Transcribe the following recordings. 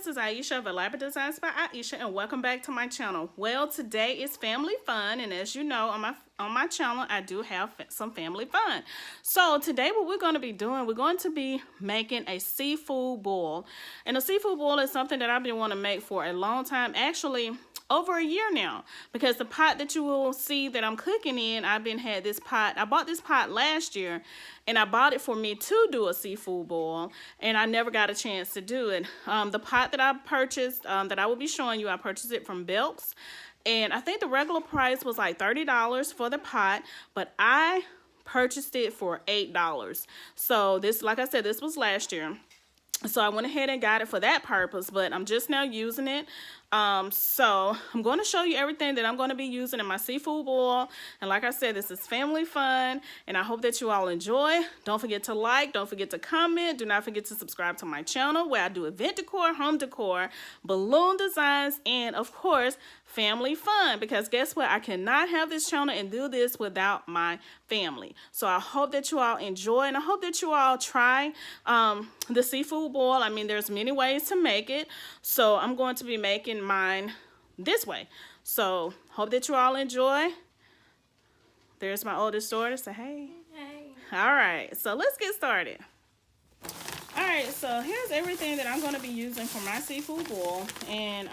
this is Aisha of Elaborate Designs by Aisha, and welcome back to my channel. Well, today is family fun, and as you know, on my channel, I do have some family fun. So today what we're going to be doing, we're going to be making a seafood boil. And a seafood boil is something that I've been wanting to make for a long time, actually over a year now, because the pot that you will see that I'm cooking in, I bought this pot last year, and I bought it for me to do a seafood boil, and I never got a chance to do it. The pot that I purchased, that I will be showing you, I purchased it from Belk's, and I think the regular price was like $30 for the pot, but I purchased it for $8. So this, like I said, this was last year. So I went ahead and got it for that purpose, but I'm just now using it. So I'm going to show you everything that I'm going to be using in my seafood boil. And like I said, this is family fun, and I hope that you all enjoy. Don't forget to like, don't forget to comment, do not forget to subscribe to my channel where I do event decor, home decor, balloon designs, and of course, family fun. Because guess what? I cannot have this channel and do this without my family. So I hope that you all enjoy, and I hope that you all try the seafood boil. I mean, there's many ways to make it. So I'm going to be making mine this way. So hope that you all enjoy. There's my oldest daughter. Say hey. Hey. All right, so let's get started. All right, so here's everything that I'm going to be using for my seafood boil. And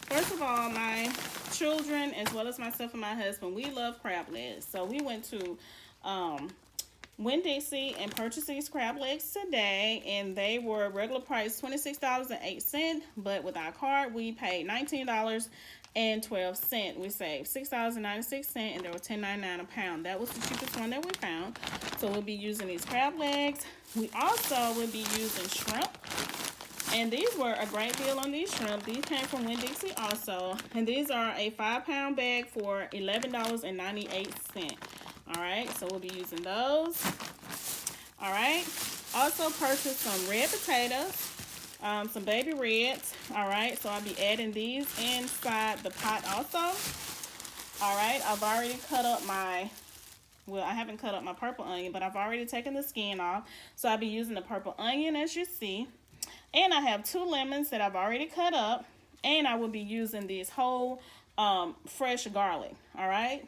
first of all, my children as well as myself and my husband, we love crab legs. So we went to Winn-Dixie and purchased these crab legs today, and they were regular price $26.08, but with our card we paid $19.12. We saved $6.96, and they were $10.99 a pound. That was the cheapest one that we found. So we'll be using these crab legs. We also will be using shrimp, and these were a great deal on these shrimp. These came from Winn-Dixie also, and these are a 5-pound bag for $11.98. All right, so we'll be using those. All right, also purchased some red potatoes, some baby reds. All right, so I'll be adding these inside the pot also. All right, I've already cut up my, well, I haven't cut up my purple onion, but I've already taken the skin off. So I'll be using the purple onion as you see. And I have 2 lemons that I've already cut up, and I will be using these whole fresh garlic. All right.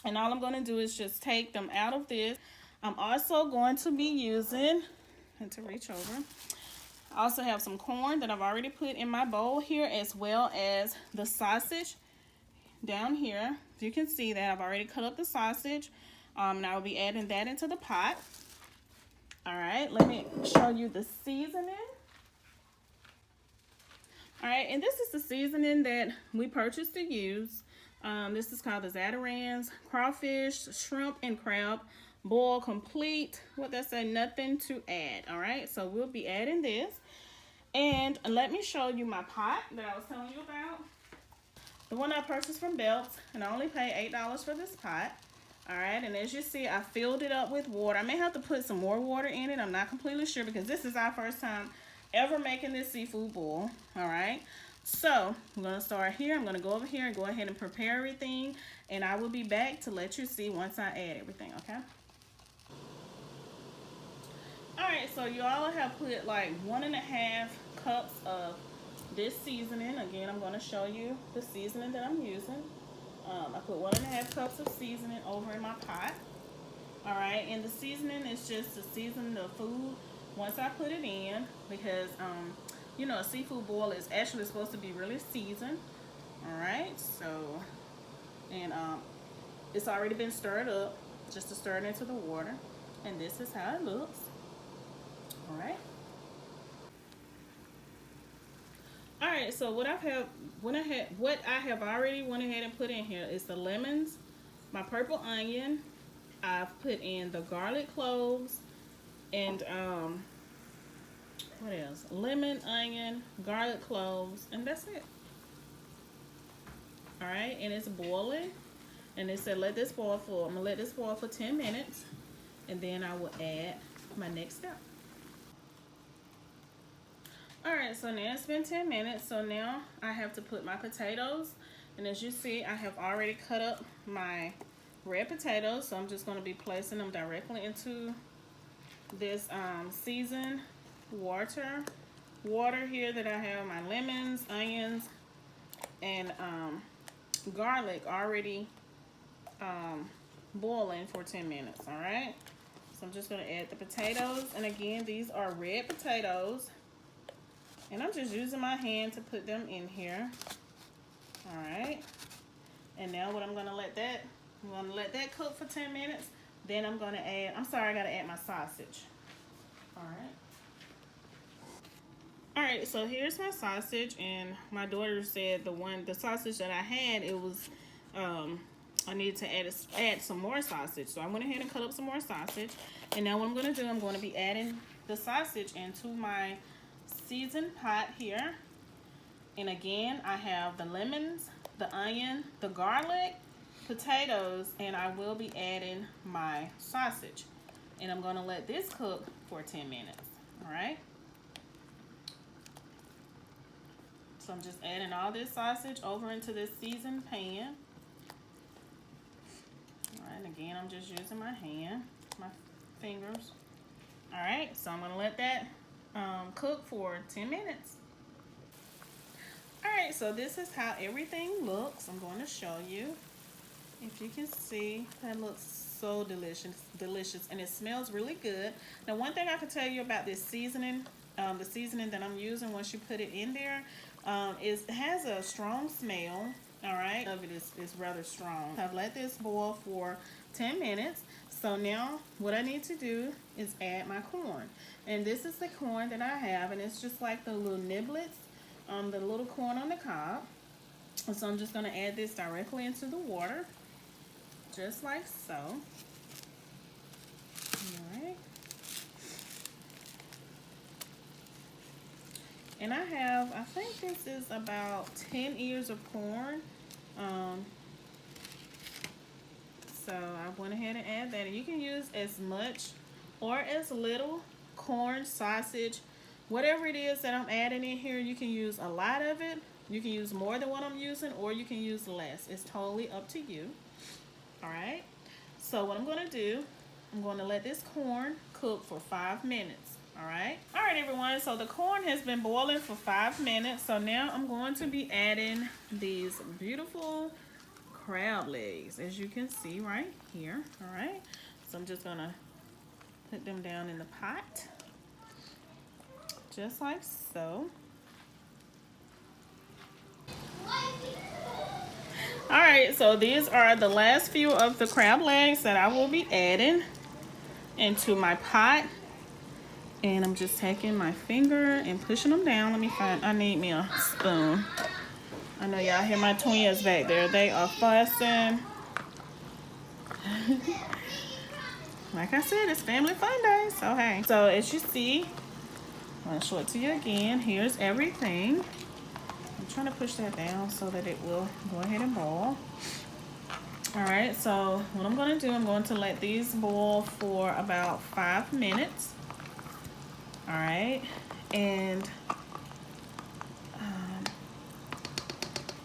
And all I'm going to do is just take them out of this. I'm also going to be using, and to reach over, I also have some corn that I've already put in my bowl here, as well as the sausage down here. As you can see that I've already cut up the sausage, and I will be adding that into the pot. All right, let me show you the seasoning. All right, and this is the seasoning that we purchased to use. This is called the Zatarians crawfish, shrimp, and crab boil complete. What they say, nothing to add. All right, so we'll be adding this. And let me show you my pot that I was telling you about. The one I purchased from Belk's, and I only paid $8 for this pot. All right, and as you see, I filled it up with water. I may have to put some more water in it. I'm not completely sure because this is our first time ever making this seafood boil. All right, so I'm going to start here. I'm going to go over here and go ahead and prepare everything, and I will be back to let you see once I add everything, okay? All right, so you all have put like 1.5 cups of this seasoning. Again, I'm going to show you the seasoning that I'm using. I put 1.5 cups of seasoning over in my pot. All right, and the seasoning is just to season the food once I put it in, because you know, a seafood boil is actually supposed to be really seasoned. All right, so, and it's already been stirred up, just to stir it into the water, and this is how it looks. All right. All right, so what I have already went ahead and put in here is the lemons, my purple onion. I've put in the garlic cloves, and what else? Lemon, onion, garlic cloves, and that's it. All right, and it's boiling, and it said let this boil for, I'm gonna let this boil for 10 minutes, and then I will add my next step. All right, so now it's been 10 minutes, so now I have to put my potatoes, and as you see, I have already cut up my red potatoes, so I'm just going to be placing them directly into this seasoned water. water here that I have my lemons, onions, and garlic already boiling for 10 minutes. All right, so I'm just going to add the potatoes, and again, these are red potatoes, and I'm just using my hand to put them in here. All right, and now what I'm going to let that cook for 10 minutes. Then I'm going to add, I got to add my sausage. All right. All right, so here's my sausage, and my daughter said the sausage that I had, it was, I needed to add some more sausage. So I went ahead and cut up some more sausage. And now what I'm going to do, I'm going to be adding the sausage into my seasoned pot here. And again, I have the lemons, the onion, the garlic, potatoes, and I will be adding my sausage. And I'm going to let this cook for 10 minutes. All right. So I'm just adding all this sausage over into this seasoned pan. All right, and again, I'm just using my hand, my fingers. All right, so I'm gonna let that cook for 10 minutes. All right, so this is how everything looks. I'm going to show you. If you can see, that looks so delicious, and it smells really good. Now, one thing I can tell you about this seasoning, the seasoning that I'm using once you put it in there, it has a strong smell. All right, of it is rather strong. I've let this boil for 10 minutes. So now what I need to do is add my corn, and this is the corn that I have, and it's just like the little niblets, the little corn on the cob. So I'm just going to add this directly into the water, just like so. All right. And I think this is about 10 ears of corn. So I went ahead and add that. And you can use as much or as little corn, sausage, whatever it is that I'm adding in here. You can use a lot of it. You can use more than what I'm using, or you can use less. It's totally up to you. All right. So what I'm going to do, I'm going to let this corn cook for 5 minutes. All right, everyone, so the corn has been boiling for 5 minutes. So now I'm going to be adding these beautiful crab legs, as you can see right here. All right, so I'm just gonna put them down in the pot, just like so. All right, so these are the last few of the crab legs that I will be adding into my pot. And I'm just taking my finger and pushing them down. Let me find, I need me a spoon. I know y'all hear my twins back there. They are fussing. Like I said, it's family fun day, so hey. So as you see, I'm gonna show it to you again. Here's everything. I'm trying to push that down so that it will go ahead and boil. All right, so what I'm gonna do, I'm going to let these boil for about 5 minutes. All right, and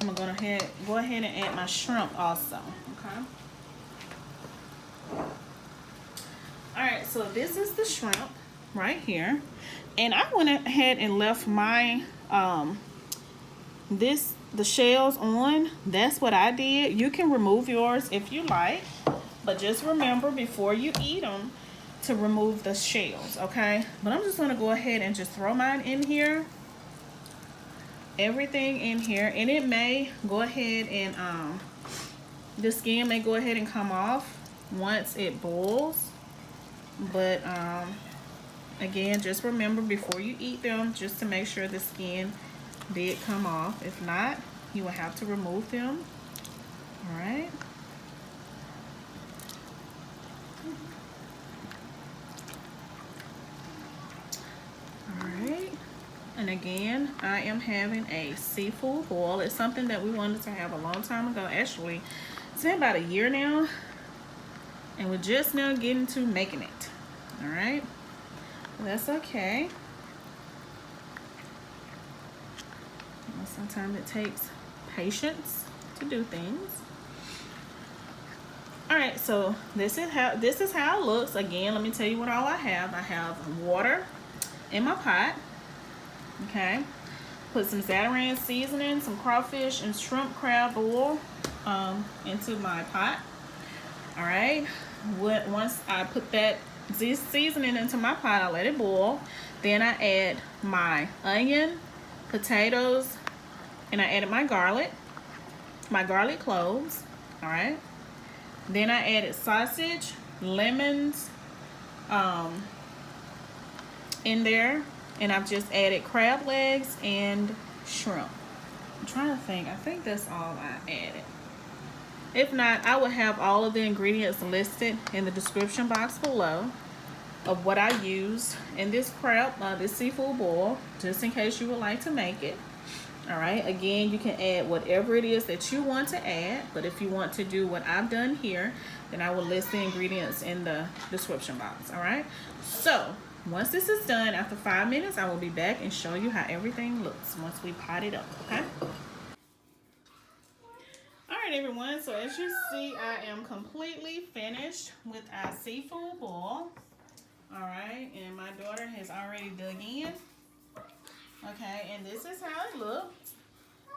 I'm gonna go ahead and add my shrimp also. Okay. All right, so this is the shrimp right here, and I went ahead and left my the shells on. That's what I did. You can remove yours if you like, but just remember before you eat them to remove the shells, okay? But I'm just gonna go ahead and just throw mine in here, everything in here, and it may go ahead and the skin may go ahead and come off once it boils, but again, just remember before you eat them, just to make sure the skin did come off. If not, you will have to remove them. All right. And again, I am having a seafood boil. It's something that we wanted to have a long time ago. Actually, it's been about a year now, and we're just now getting to making it. All right, that's okay. Sometimes it takes patience to do things. All right, so this is how it looks. Again, let me tell you what all I have. I have water in my pot. Okay. Put some Zatarian seasoning, some crawfish and shrimp crab oil into my pot. All right. Once I put this seasoning into my pot, I let it boil. Then I add my onion, potatoes, and I added my garlic cloves. All right. Then I added sausage, lemons in there, and I've just added crab legs and shrimp. I'm trying to think. I think that's all I added. If not, I will have all of the ingredients listed in the description box below of what I use in this this seafood boil, just in case you would like to make it. All right, again, you can add whatever it is that you want to add, but if you want to do what I've done here, then I will list the ingredients in the description box. All right, so once this is done, after 5 minutes, I will be back and show you how everything looks once we pot it up. Okay. All right, everyone, so as you see, I am completely finished with our seafood boil. All right, and my daughter has already dug in. Okay, and this is how it looks.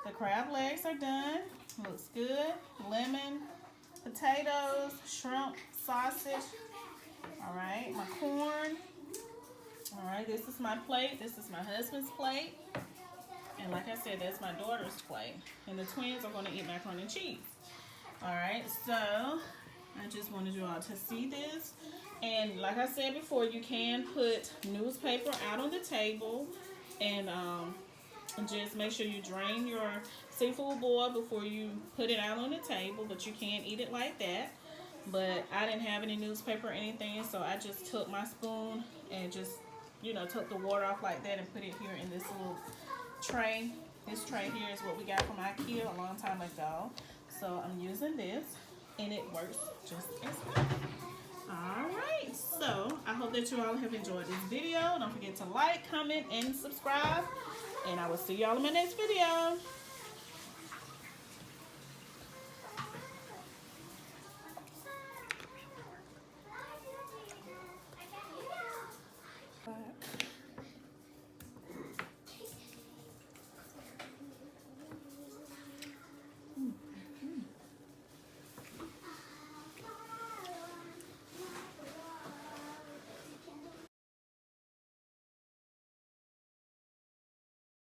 The crab legs are done. Looks good. Lemon, potatoes, shrimp, sausage. All right, my corn. All right, this is my plate. This is my husband's plate. And like I said, that's my daughter's plate. And the twins are going to eat macaroni and cheese. All right, so I just wanted you all to see this. And like I said before, you can put newspaper out on the table. And just make sure you drain your seafood boil before you put it out on the table. But you can eat it like that. But I didn't have any newspaper or anything, so I just took my spoon and just, took the water off like that and put it here in this little tray. This tray here is what we got from IKEA a long time ago. So I'm using this, and it works just as well. Alright, so I hope that you all have enjoyed this video. Don't forget to like, comment, and subscribe. And I will see y'all in my next video.